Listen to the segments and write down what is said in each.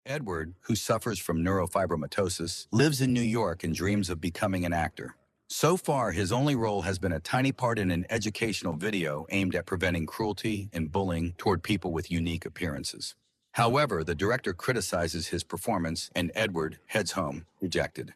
Edward, who suffers from neurofibromatosis, lives in New York and dreams of becoming an actor. So far, his only role has been a tiny part in an educational video aimed at preventing cruelty and bullying toward people with unique appearances. However, the director criticizes his performance and Edward heads home, dejected.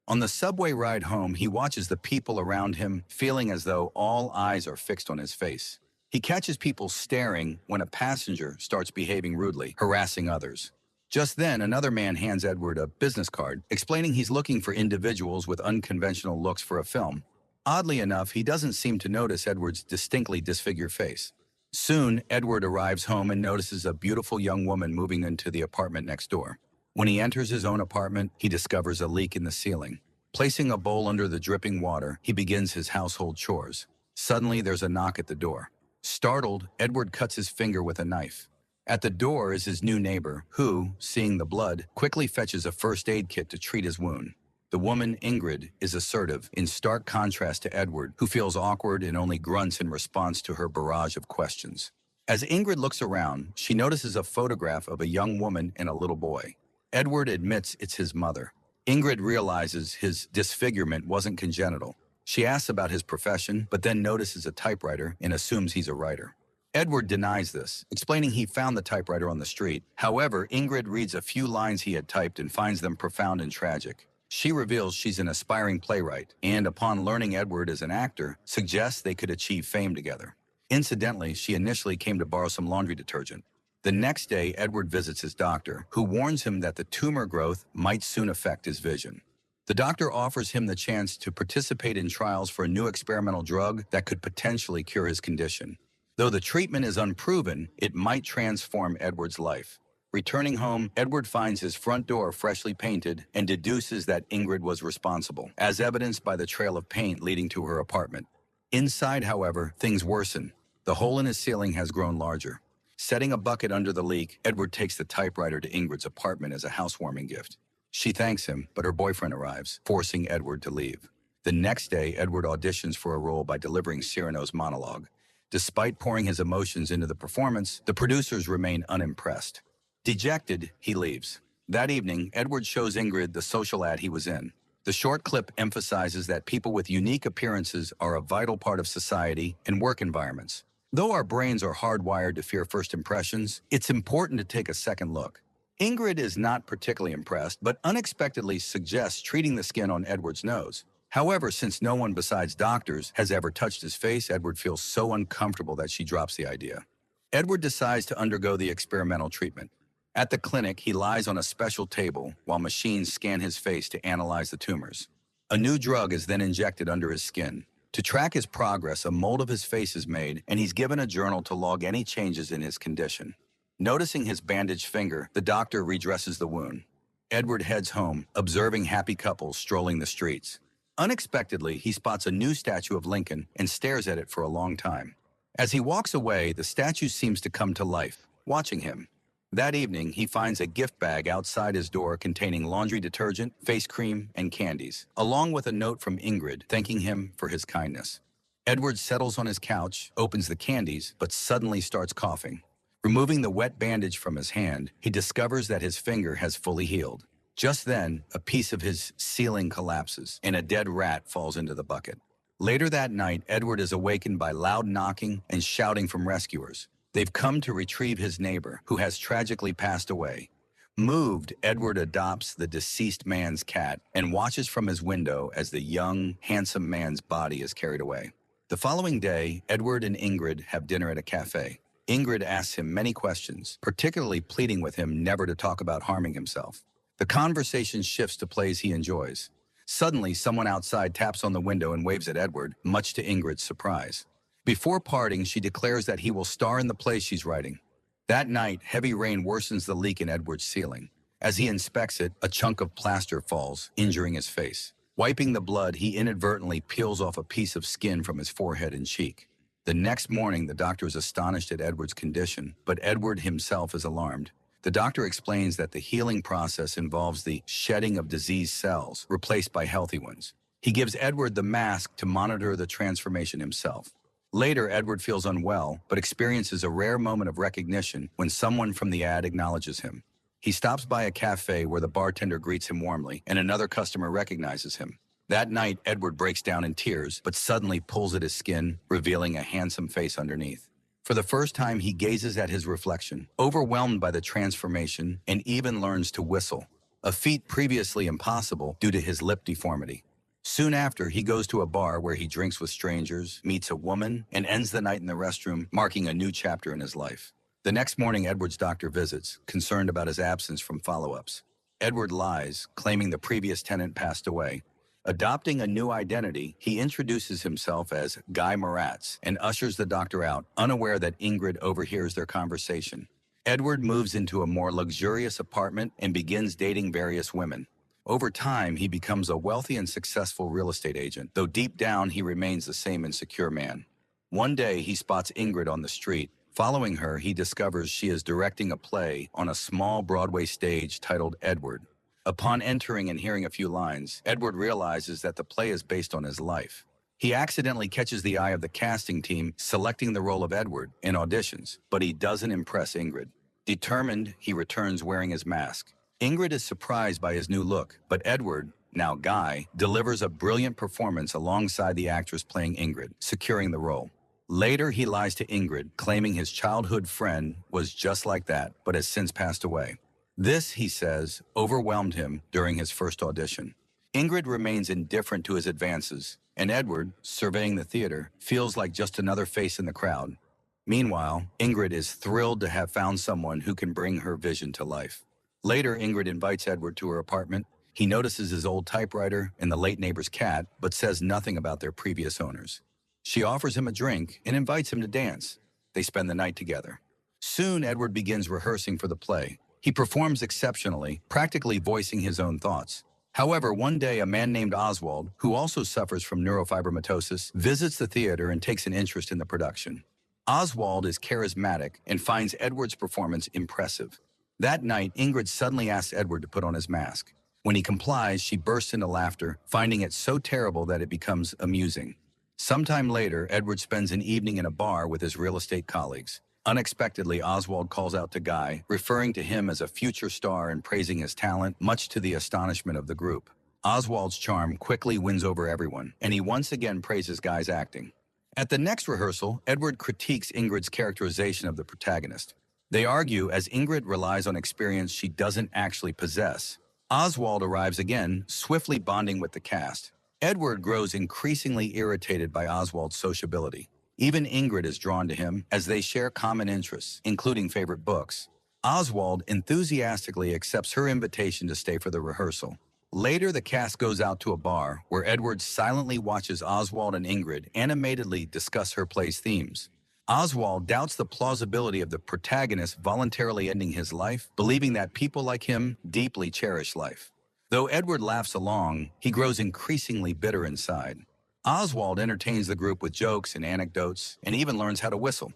On the subway ride home, he watches the people around him, feeling as though all eyes are fixed on his face. He catches people staring when a passenger starts behaving rudely, harassing others. Just then, another man hands Edward a business card, explaining he's looking for individuals with unconventional looks for a film. Oddly enough, he doesn't seem to notice Edward's distinctly disfigured face. Soon, Edward arrives home and notices a beautiful young woman moving into the apartment next door. When he enters his own apartment, he discovers a leak in the ceiling. Placing a bowl under the dripping water, he begins his household chores. Suddenly, there's a knock at the door. Startled, Edward cuts his finger with a knife. At the door is his new neighbor, who, seeing the blood, quickly fetches a first aid kit to treat his wound. The woman, Ingrid, is assertive, in stark contrast to Edward, who feels awkward and only grunts in response to her barrage of questions. As Ingrid looks around, she notices a photograph of a young woman and a little boy. Edward admits it's his mother. Ingrid realizes his disfigurement wasn't congenital. She asks about his profession, but then notices a typewriter and assumes he's a writer. Edward denies this, explaining he found the typewriter on the street. However, Ingrid reads a few lines he had typed and finds them profound and tragic. She reveals she's an aspiring playwright, and upon learning Edward is an actor, suggests they could achieve fame together. Incidentally, she initially came to borrow some laundry detergent. The next day, Edward visits his doctor, who warns him that the tumor growth might soon affect his vision. The doctor offers him the chance to participate in trials for a new experimental drug that could potentially cure his condition. Though the treatment is unproven, it might transform Edward's life. Returning home, Edward finds his front door freshly painted and deduces that Ingrid was responsible, as evidenced by the trail of paint leading to her apartment. Inside, however, things worsen. The hole in his ceiling has grown larger. Setting a bucket under the leak, Edward takes the typewriter to Ingrid's apartment as a housewarming gift. She thanks him, but her boyfriend arrives, forcing Edward to leave. The next day, Edward auditions for a role by delivering Cyrano's monologue. Despite pouring his emotions into the performance, the producers remain unimpressed. Dejected, he leaves. That evening, Edward shows Ingrid the social ad he was in. The short clip emphasizes that people with unique appearances are a vital part of society and work environments. Though our brains are hardwired to fear first impressions, it's important to take a second look. Ingrid is not particularly impressed, but unexpectedly suggests treating the skin on Edward's nose. However, since no one besides doctors has ever touched his face, Edward feels so uncomfortable that she drops the idea. Edward decides to undergo the experimental treatment. At the clinic, he lies on a special table while machines scan his face to analyze the tumors. A new drug is then injected under his skin. To track his progress, a mold of his face is made, and he's given a journal to log any changes in his condition. Noticing his bandaged finger, the doctor redresses the wound. Edward heads home, observing happy couples strolling the streets. Unexpectedly, he spots a new statue of Lincoln and stares at it for a long time. As he walks away, the statue seems to come to life, watching him. That evening, he finds a gift bag outside his door containing laundry detergent, face cream, and candies, along with a note from Ingrid thanking him for his kindness. Edward settles on his couch, opens the candies, but suddenly starts coughing. Removing the wet bandage from his hand, he discovers that his finger has fully healed. Just then, a piece of his ceiling collapses, and a dead rat falls into the bucket. Later that night, Edward is awakened by loud knocking and shouting from rescuers. They've come to retrieve his neighbor, who has tragically passed away. Moved, Edward adopts the deceased man's cat and watches from his window as the young, handsome man's body is carried away. The following day, Edward and Ingrid have dinner at a cafe. Ingrid asks him many questions, particularly pleading with him never to talk about harming himself. The conversation shifts to plays he enjoys. Suddenly, someone outside taps on the window and waves at Edward, much to Ingrid's surprise. Before parting, she declares that he will star in the play she's writing. That night, heavy rain worsens the leak in Edward's ceiling. As he inspects it, a chunk of plaster falls, injuring his face. Wiping the blood, he inadvertently peels off a piece of skin from his forehead and cheek. The next morning, the doctor is astonished at Edward's condition, but Edward himself is alarmed. The doctor explains that the healing process involves the shedding of diseased cells, replaced by healthy ones. He gives Edward the mask to monitor the transformation himself. Later, Edward feels unwell, but experiences a rare moment of recognition when someone from the ad acknowledges him. He stops by a cafe where the bartender greets him warmly, and another customer recognizes him. That night, Edward breaks down in tears, but suddenly pulls at his skin, revealing a handsome face underneath. For the first time, he gazes at his reflection, overwhelmed by the transformation, and even learns to whistle, a feat previously impossible due to his lip deformity. Soon after, he goes to a bar where he drinks with strangers, meets a woman, and ends the night in the restroom, marking a new chapter in his life. The next morning, Edward's doctor visits, concerned about his absence from follow-ups. Edward lies, claiming the previous tenant passed away. Adopting a new identity, he introduces himself as Guy Moratz and ushers the doctor out, unaware that Ingrid overhears their conversation. Edward moves into a more luxurious apartment and begins dating various women. Over time, he becomes a wealthy and successful real estate agent, though deep down he remains the same insecure man. One day, he spots Ingrid on the street. Following her, he discovers she is directing a play on a small Broadway stage titled Edward. Upon entering and hearing a few lines, Edward realizes that the play is based on his life. He accidentally catches the eye of the casting team selecting the role of Edward in auditions, but he doesn't impress Ingrid. Determined, he returns wearing his mask. Ingrid is surprised by his new look, but Edward, now Guy, delivers a brilliant performance alongside the actress playing Ingrid, securing the role. Later, he lies to Ingrid, claiming his childhood friend was just like that, but has since passed away. This, he says, overwhelmed him during his first audition. Ingrid remains indifferent to his advances, and Edward, surveying the theater, feels like just another face in the crowd. Meanwhile, Ingrid is thrilled to have found someone who can bring her vision to life. Later, Ingrid invites Edward to her apartment. He notices his old typewriter and the late neighbor's cat, but says nothing about their previous owners. She offers him a drink and invites him to dance. They spend the night together. Soon, Edward begins rehearsing for the play. He performs exceptionally, practically voicing his own thoughts. However, one day, a man named Oswald, who also suffers from neurofibromatosis, visits the theater and takes an interest in the production. Oswald is charismatic and finds Edward's performance impressive. That night, Ingrid suddenly asks Edward to put on his mask. When he complies, she bursts into laughter, finding it so terrible that it becomes amusing. Sometime later, Edward spends an evening in a bar with his real estate colleagues. Unexpectedly, Oswald calls out to Guy, referring to him as a future star and praising his talent, much to the astonishment of the group. Oswald's charm quickly wins over everyone, and he once again praises Guy's acting. At the next rehearsal, Edward critiques Ingrid's characterization of the protagonist. They argue as Ingrid relies on experience she doesn't actually possess. Oswald arrives again, swiftly bonding with the cast. Edward grows increasingly irritated by Oswald's sociability. Even Ingrid is drawn to him as they share common interests, including favorite books. Oswald enthusiastically accepts her invitation to stay for the rehearsal. Later, the cast goes out to a bar where Edward silently watches Oswald and Ingrid animatedly discuss her play's themes. Oswald doubts the plausibility of the protagonist voluntarily ending his life, believing that people like him deeply cherish life. Though Edward laughs along, he grows increasingly bitter inside. Oswald entertains the group with jokes and anecdotes, and even learns how to whistle.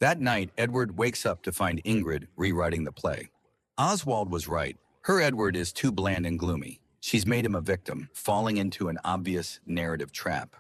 That night, Edward wakes up to find Ingrid rewriting the play. Oswald was right. Her Edward is too bland and gloomy. She's made him a victim, falling into an obvious narrative trap.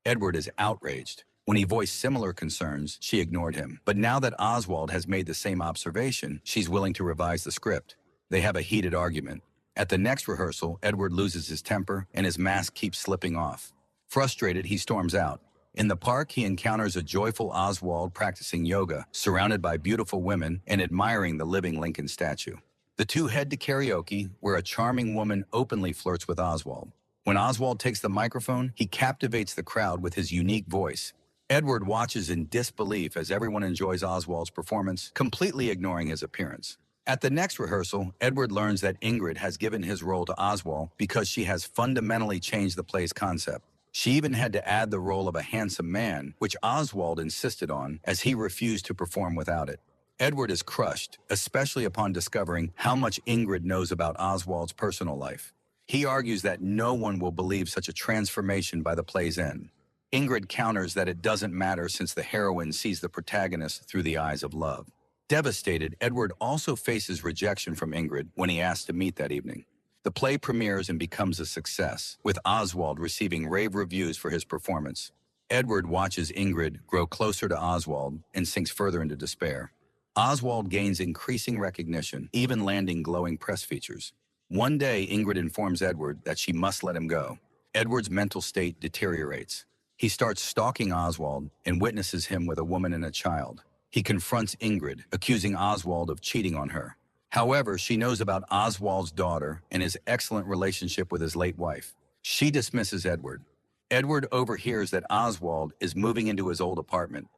Edward is outraged. When he voiced similar concerns, she ignored him. But now that Oswald has made the same observation, she's willing to revise the script. They have a heated argument. At the next rehearsal, Edward loses his temper and his mask keeps slipping off. Frustrated, he storms out. In the park, he encounters a joyful Oswald practicing yoga, surrounded by beautiful women and admiring the living Lincoln statue. The two head to karaoke, where a charming woman openly flirts with Oswald. When Oswald takes the microphone, he captivates the crowd with his unique voice. Edward watches in disbelief as everyone enjoys Oswald's performance, completely ignoring his appearance. At the next rehearsal, Edward learns that Ingrid has given his role to Oswald because she has fundamentally changed the play's concept. She even had to add the role of a handsome man, which Oswald insisted on, as he refused to perform without it. Edward is crushed, especially upon discovering how much Ingrid knows about Oswald's personal life. He argues that no one will believe such a transformation by the play's end. Ingrid counters that it doesn't matter since the heroine sees the protagonist through the eyes of love. Devastated, Edward also faces rejection from Ingrid when he asks to meet that evening. The play premieres and becomes a success, with Oswald receiving rave reviews for his performance. Edward watches Ingrid grow closer to Oswald and sinks further into despair. Oswald gains increasing recognition, even landing glowing press features. One day, Ingrid informs Edward that she must let him go. Edward's mental state deteriorates. He starts stalking Oswald and witnesses him with a woman and a child. He confronts Ingrid, accusing Oswald of cheating on her. However, she knows about Oswald's daughter and his excellent relationship with his late wife. She dismisses Edward. Edward overhears that Oswald is moving into his old apartment.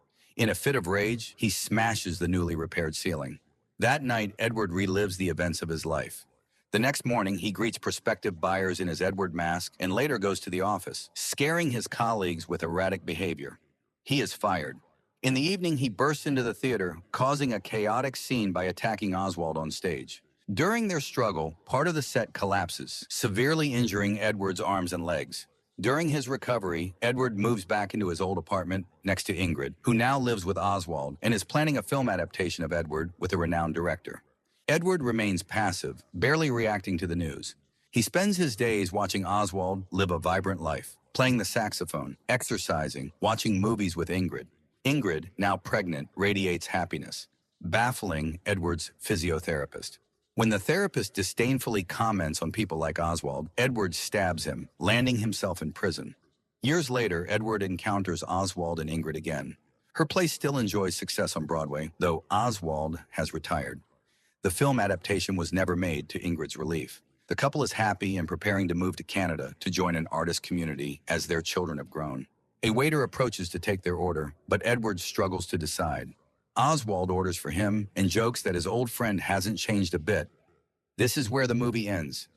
In a fit of rage, he smashes the newly repaired ceiling. That night, Edward relives the events of his life. The next morning, he greets prospective buyers in his Edward mask and later goes to the office, scaring his colleagues with erratic behavior. He is fired. In the evening, he bursts into the theater, causing a chaotic scene by attacking Oswald on stage. During their struggle, part of the set collapses, severely injuring Edward's arms and legs. During his recovery, Edward moves back into his old apartment next to Ingrid, who now lives with Oswald and is planning a film adaptation of Edward with a renowned director. Edward remains passive, barely reacting to the news. He spends his days watching Oswald live a vibrant life, playing the saxophone, exercising, watching movies with Ingrid. Ingrid, now pregnant, radiates happiness, baffling Edward's physiotherapist. When the therapist disdainfully comments on people like Oswald, Edward stabs him, landing himself in prison. Years later, Edward encounters Oswald and Ingrid again. Her play still enjoys success on Broadway, though Oswald has retired. The film adaptation was never made, to Ingrid's relief. The couple is happy and preparing to move to Canada to join an artist community as their children have grown. A waiter approaches to take their order, but Edward struggles to decide. Oswald orders for him and jokes that his old friend hasn't changed a bit. This is where the movie ends.